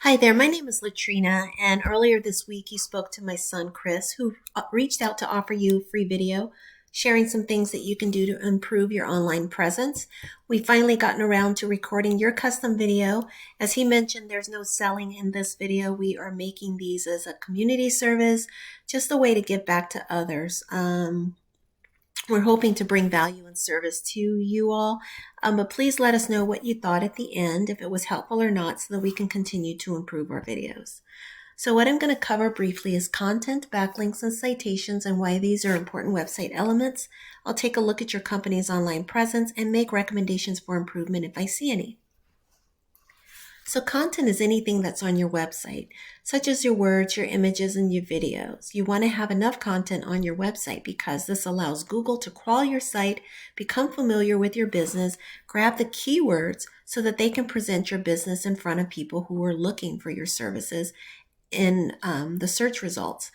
Hi there, my name is Latrina, and earlier this week you spoke to my son Chris, who reached out to offer you a free video sharing some things that you can do to improve your online presence. We finally gotten around to recording your custom video. As he mentioned, there's no selling in this video. We are making these as a community service, just a way to give back to others. We're hoping to bring value and service to you all, but please let us know what you thought at the end, if it was helpful or not, so that we can continue to improve our videos. So what I'm going to cover briefly is content, backlinks, and citations, and why these are important website elements. I'll take a look at your company's online presence and make recommendations for improvement if I see any. So content is anything that's on your website, such as your words, your images, and your videos. You want to have enough content on your website because this allows Google to crawl your site, become familiar with your business, grab the keywords so that they can present your business in front of people who are looking for your services in the search results.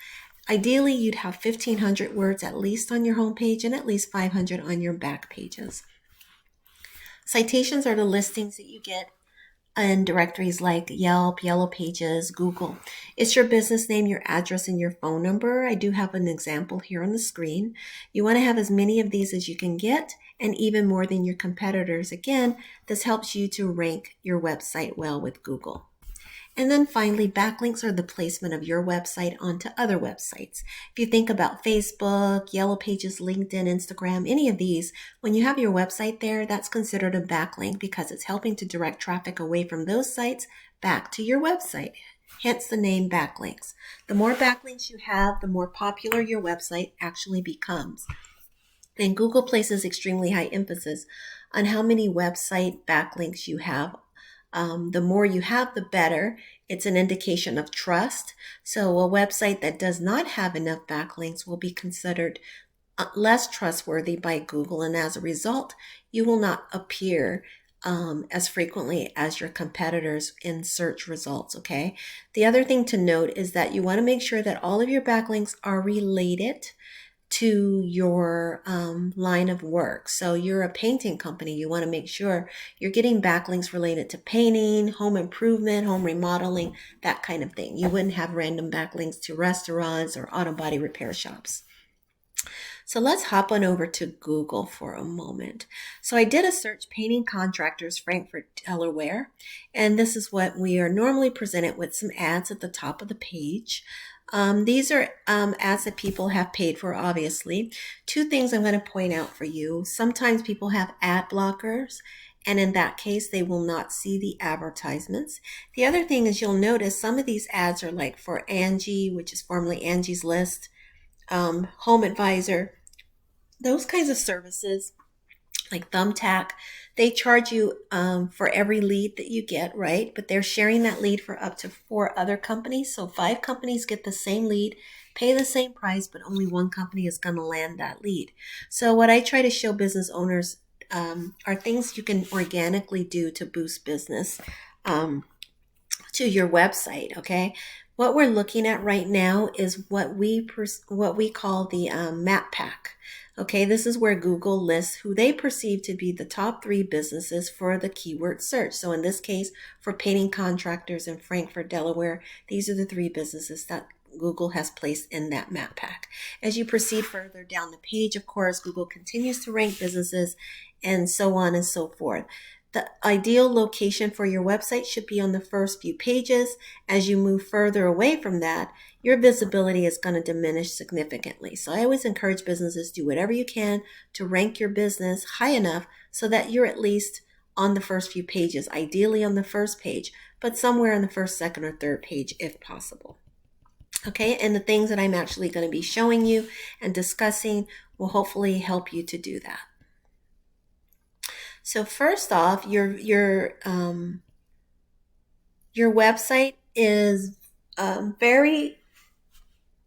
Ideally, you'd have 1,500 words at least on your homepage and at least 500 on your back pages. Citations are the listings that you get in directories like Yelp, Yellow Pages, Google. It's your business name, your address, and your phone number. I do have an example here on the screen. You want to have as many of these as you can get, and even more than your competitors. Again, this helps you to rank your website well with Google. And then finally, backlinks are the placement of your website onto other websites. If you think about Facebook, Yellow Pages, LinkedIn, Instagram, any of these, when you have your website there, that's considered a backlink because it's helping to direct traffic away from those sites back to your website. Hence the name backlinks. The more backlinks you have, the more popular your website actually becomes. And Google places extremely high emphasis on how many website backlinks you have. The more you have, the better. It's an indication of trust. So a website that does not have enough backlinks will be considered less trustworthy by Google. And as a result, you will not appear as frequently as your competitors in search results, okay? The other thing to note is that you want to make sure that all of your backlinks are related to your line of work. So you're a painting company. You want to make sure you're getting backlinks related to painting, home improvement, home remodeling, that kind of thing. You wouldn't have random backlinks to restaurants or auto body repair shops. So let's hop on over to Google for a moment. So I did a search, painting contractors, Frankfort, Delaware, and this is what we are normally presented with, some ads at the top of the page. These are ads that people have paid for, obviously. Two things I'm going to point out for you. Sometimes people have ad blockers, and in that case, they will not see the advertisements. The other thing is you'll notice some of these ads are like for Angie, which is formerly Angie's List, Home Advisor, those kinds of services like Thumbtack. They charge you for every lead that you get, right? But they're sharing that lead for up to 4 other companies. So 5 companies get the same lead, pay the same price, but only one company is going to land that lead. So what I try to show business owners are things you can organically do to boost business to your website, okay? What we're looking at right now is what we call the map pack. Okay, this is where Google lists who they perceive to be the top 3 businesses for the keyword search. So in this case, for painting contractors in Frankfort, Delaware, these are the 3 businesses that Google has placed in that map pack. As you proceed further down the page, of course, Google continues to rank businesses and so on and so forth. The ideal location for your website should be on the first few pages. As you move further away from that, your visibility is going to diminish significantly. So I always encourage businesses to do whatever you can to rank your business high enough so that you're at least on the first few pages, ideally on the first page, but somewhere on the first, second, or third page if possible. Okay, and the things that I'm actually going to be showing you and discussing will hopefully help you to do that. So first off, your website is very,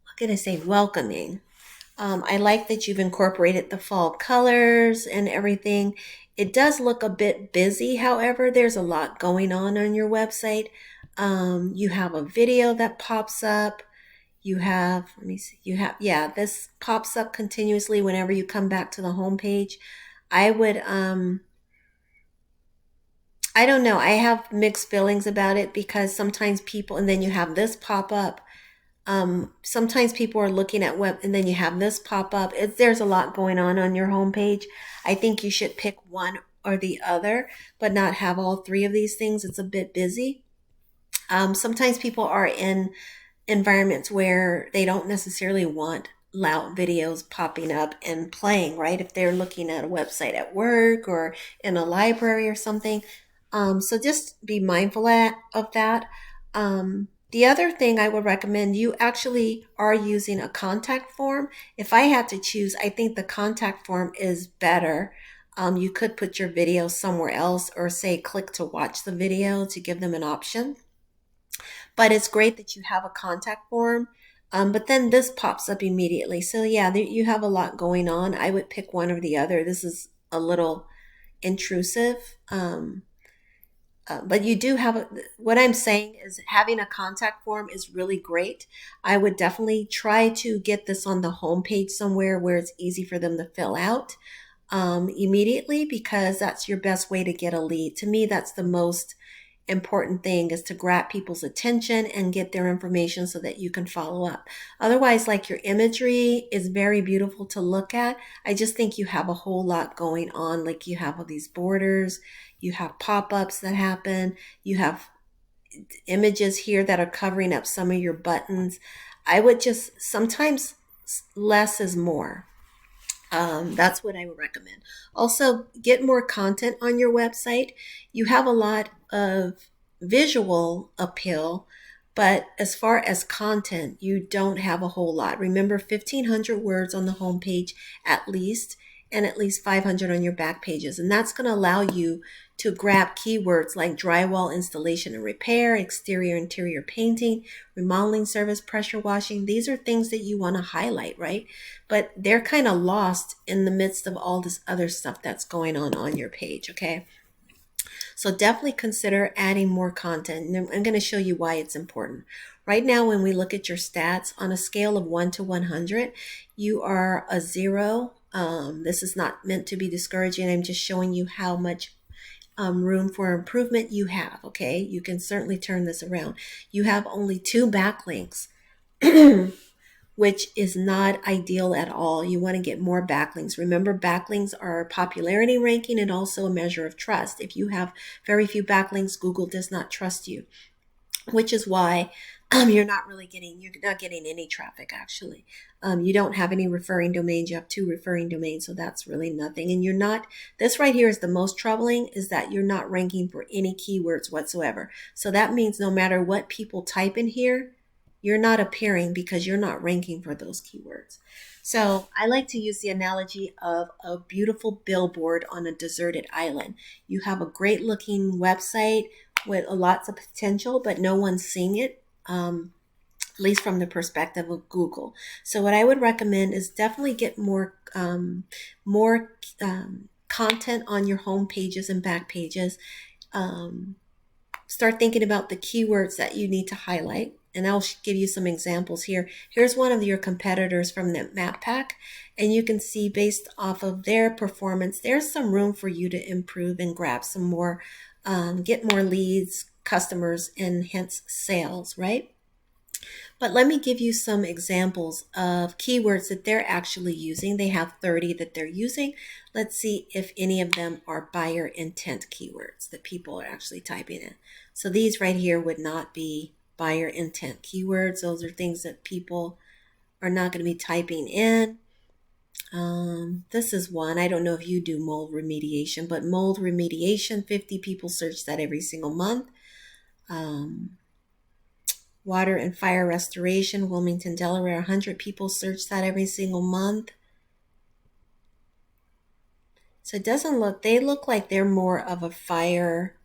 what can I say, welcoming. I like that you've incorporated the fall colors and everything. It does look a bit busy, however, there's a lot going on your website. You have a video that pops up. You have, let me see, this pops up continuously whenever you come back to the home page. I would I don't know. I have mixed feelings about it because sometimes people, and then you have this pop up. Sometimes people are looking at web, and then you have this pop up. There's a lot going on your homepage. I think you should pick one or the other, but not have all three of these things. It's a bit busy. Sometimes people are in environments where they don't necessarily want loud videos popping up and playing, right? If they're looking at a website at work or in a library or something. So just be mindful of that. The other thing I would recommend, you actually are using a contact form. If I had to choose, I think the contact form is better. You could put your video somewhere else or say click to watch the video to give them an option. But it's great that you have a contact form. But then this pops up immediately. So yeah, you have a lot going on. I would pick one or the other. This is a little intrusive. But you do have what I'm saying is having a contact form is really great. I would definitely try to get this on the homepage somewhere where it's easy for them to fill out immediately, because that's your best way to get a lead. To me, that's the most important thing, is to grab people's attention and get their information so that you can follow up. Otherwise, like, your imagery is very beautiful to look at. I just think you have a whole lot going on. Like, you have all these borders, you have pop-ups that happen, you have images here that are covering up some of your buttons. I would just, sometimes less is more. That's what I would recommend. Also, get more content on your website. You have a lot of visual appeal, but as far as content, you don't have a whole lot. Remember, 1,500 words on the homepage at least, and at least 500 on your back pages. And that's going to allow you to grab keywords like drywall installation and repair, exterior interior painting, remodeling service, pressure washing. These are things that you want to highlight, right? But they're kind of lost in the midst of all this other stuff that's going on your page, okay? So definitely consider adding more content. And I'm going to show you why it's important. Right now, when we look at your stats on a scale of 1 to 100, you are a 0. This is not meant to be discouraging. I'm just showing you how much room for improvement you have, okay? You can certainly turn this around. You have only 2 backlinks, which is not ideal at all. You want to get more backlinks. Remember, backlinks are popularity ranking and also a measure of trust. If you have very few backlinks, Google does not trust you, which is why you're not getting any traffic, actually. You don't have any referring domains. You have 2 referring domains, so that's really nothing. And you're not, this right here is the most troubling, is that you're not ranking for any keywords whatsoever. So that means no matter what people type in here, you're not appearing because you're not ranking for those keywords. So I like to use the analogy of a beautiful billboard on a deserted island. You have a great looking website with lots of potential, but no one's seeing it, at least from the perspective of Google. So what I would recommend is definitely get more content on your home pages and back pages. Start thinking about the keywords that you need to highlight. And I'll give you some examples here. Here's one of your competitors from the map pack. And you can see, based off of their performance, there's some room for you to improve and grab some more, get more leads, customers, and hence sales, right? But let me give you some examples of keywords that they're actually using. They have 30 that they're using. Let's see if any of them are buyer intent keywords that people are actually typing in. So these right here would not be buyer intent keywords. Those are things that people are not going to be typing in. This is one. I don't know if you do mold remediation, but mold remediation, 50 people search that every single month. Water and fire restoration, Wilmington, Delaware, 100 people search that every single month. So it doesn't look, they look like they're more of a fire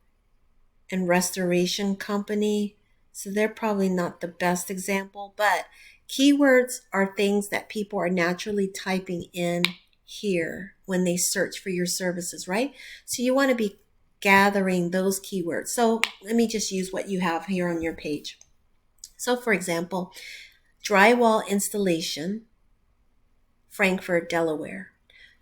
and restoration company. So they're probably not the best example, but keywords are things that people are naturally typing in here when they search for your services, right? So you want to be gathering those keywords. So let me just use what you have here on your page. So for example, drywall installation, Frankfort, Delaware.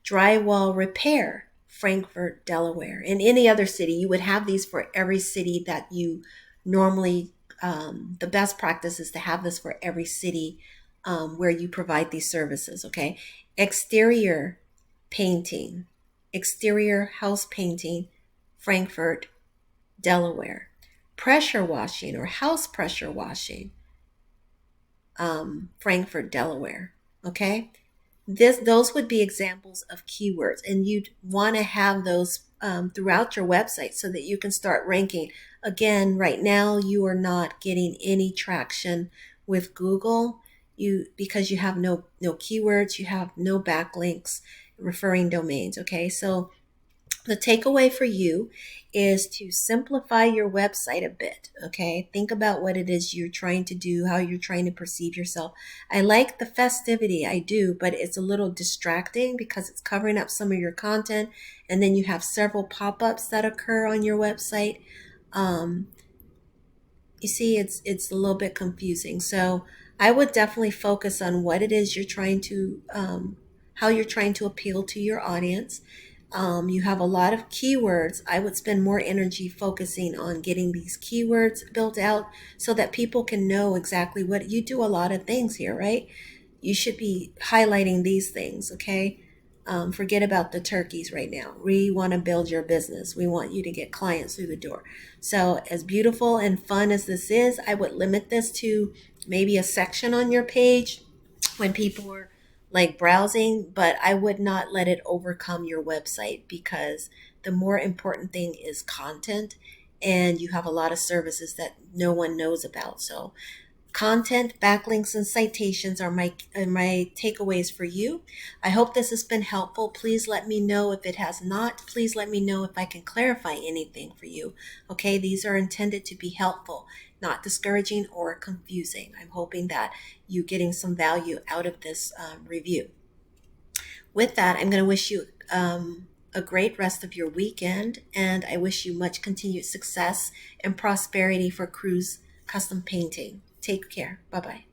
Drywall repair, Frankfort, Delaware. In any other city, you would have these for every city that you normally, the best practice is to have this for every city where you provide these services, okay? Exterior painting, exterior house painting, Frankfort, Delaware. Pressure washing or house pressure washing, Frankfort, Delaware. Okay, those would be examples of keywords, and you'd want to have those throughout your website so that you can start ranking. Again, right now you are not getting any traction with Google, because you have no keywords, you have no backlinks, referring domains. Okay, so the takeaway for you is to simplify your website a bit. Okay. Think about what it is you're trying to do, how you're trying to perceive yourself. I like the festivity, I do, but it's a little distracting because it's covering up some of your content. And then you have several pop ups that occur on your website. Um, you see, it's a little bit confusing. So I would definitely focus on what it is you're trying to, how you're trying to appeal to your audience. You have a lot of keywords. I would spend more energy focusing on getting these keywords built out so that people can know exactly what you do. A lot of things here, right? You should be highlighting these things, okay? Forget about the turkeys right now. We want to build your business. We want you to get clients through the door. So, as beautiful and fun as this is, I would limit this to maybe a section on your page when people are like browsing, but I would not let it overcome your website, because the more important thing is content, and you have a lot of services that no one knows about. So content, backlinks, and citations are my takeaways for you. I hope this has been helpful. Please let me know if it has not. Please let me know if I can clarify anything for you. Okay, these are intended to be helpful, not discouraging or confusing. I'm hoping that you're getting some value out of this review. With that, I'm going to wish you a great rest of your weekend, and I wish you much continued success and prosperity for Cruz Custom Painting. Take care. Bye bye.